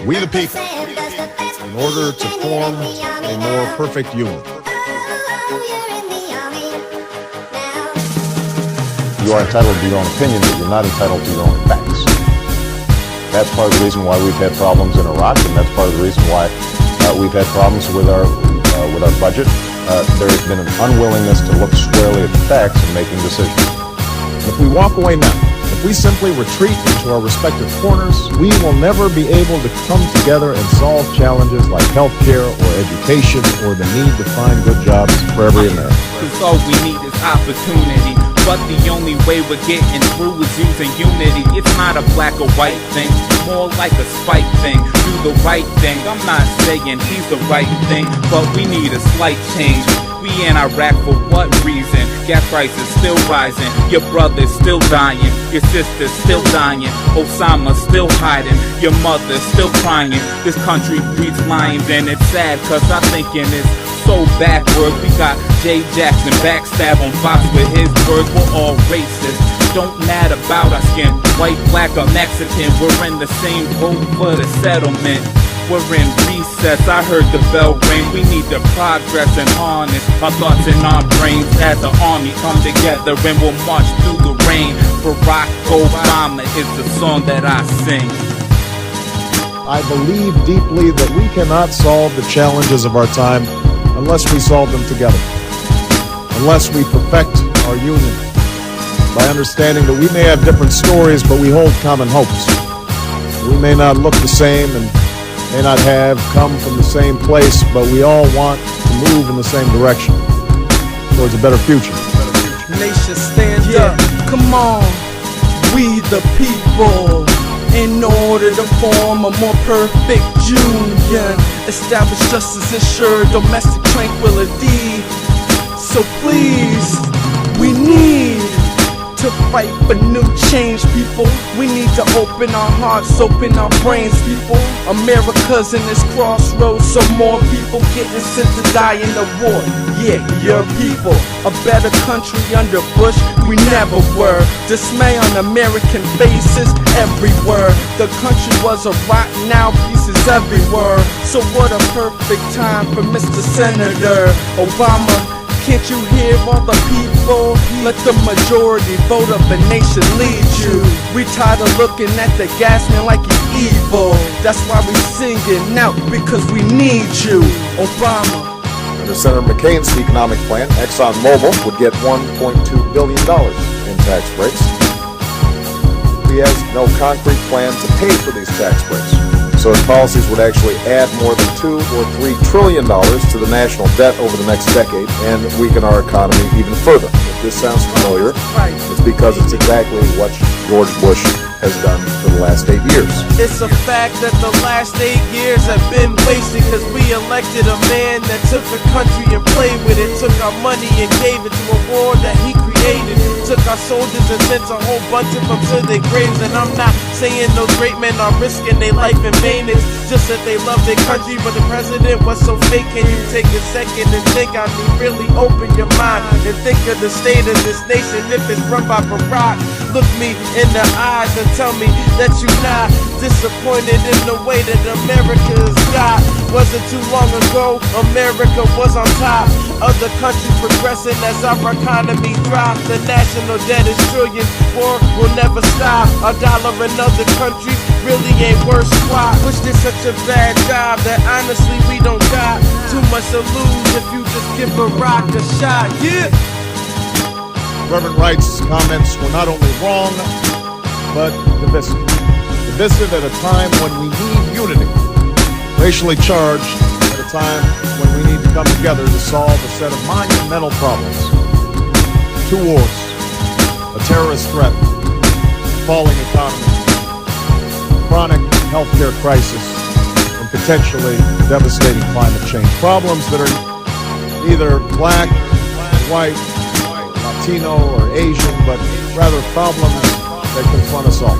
we the people, in order to form a more perfect union. You are entitled to your own opinion, but you're not entitled to your own facts. That's part of the reason why we've had problems in Iraq, and that's part of the reason why we've had problems with our budget. There has been an unwillingness to look squarely at the facts in making decisions. If we walk away now, if we simply retreat into our respective corners, we will never be able to come together and solve challenges like healthcare or education or the need to find good jobs for every American. Cause all we need is opportunity. But the only way we're getting through is using unity. It's not a black or white thing, more like a spike thing. Do the right thing, I'm not saying he's the right thing, but we need a slight change. We in Iraq for what reason? Gas prices still rising, your brother's still dying, your sister's still dying, Osama's still hiding, your mother's still crying. This country breeds lions and it's sad cause I'm thinking it's so backwards. We got Jay Jackson backstab on Fox with his words. We're all racist, don't matter about our skin, white, black or Mexican. We're in the same boat for the settlement. We're in recess, I heard the bell ring. We need to progress and harness our thoughts in our brains. As an army come together and we'll march through the rain. Barack Obama is the song that I sing. I believe deeply that we cannot solve the challenges of our time unless we solve them together, unless we perfect our union by understanding that we may have different stories, but we hold common hopes. We may not look the same and may not have come from the same place, but we all want to move in the same direction towards a better future. Nation stand up, come on, we the people. In order to form a more perfect union, establish justice, ensure domestic tranquility. So please, we need to fight for new change, people. We need to open our hearts, open our brains, people. America's in this crossroads, so more people getting sent to die in the war. Yeah, your people. A better country under Bush, we never were. Dismay on American faces everywhere. The country was a rock, now pieces everywhere. So what a perfect time for Mr. Senator Obama. Can't you hear all the people? Let the majority vote of the nation lead you. We tired of looking at the gas man like he's evil. That's why we singing out, because we need you, Obama. Under Senator McCain's economic plan, ExxonMobil would get $1.2 billion in tax breaks. He has no concrete plan to pay for these tax breaks. So his policies would actually add more than $2 or $3 trillion to the national debt over the next decade and weaken our economy even further. If this sounds familiar, it's because it's exactly what George Bush has done for the last 8 years. It's a fact that the last 8 years have been wasted because we elected a man that took the country and played with it, took our money and gave it to a war that he created, took our soldiers and sent a whole bunch of them to their graves. And I'm not saying those great men are risking their life in vain, it's just that they love their country, but the president was so fake. Can you take a second and think? I mean, really open your mind and think of the state of this nation if it's run by Barack. Look me in the eyes and tell me that you're not disappointed in the way that America's got. Wasn't too long ago, America was on top of the country, progressing as our economy thrives. The national debt is trillions, war will never stop. Our dollar in other countries really ain't worth squat. Wish did such a bad job that honestly we don't got too much to lose if you just give Barack a shot. Yeah. Reverend Wright's comments were not only wrong, but divisive. Divisive at a time when we need unity. Racially charged at a time when we need to come together to solve a set of monumental problems. 2 wars, a terrorist threat, falling economy, chronic healthcare crisis, and potentially devastating climate change. Problems that are either black, white, Latino, or Asian, but rather problems that confront us all.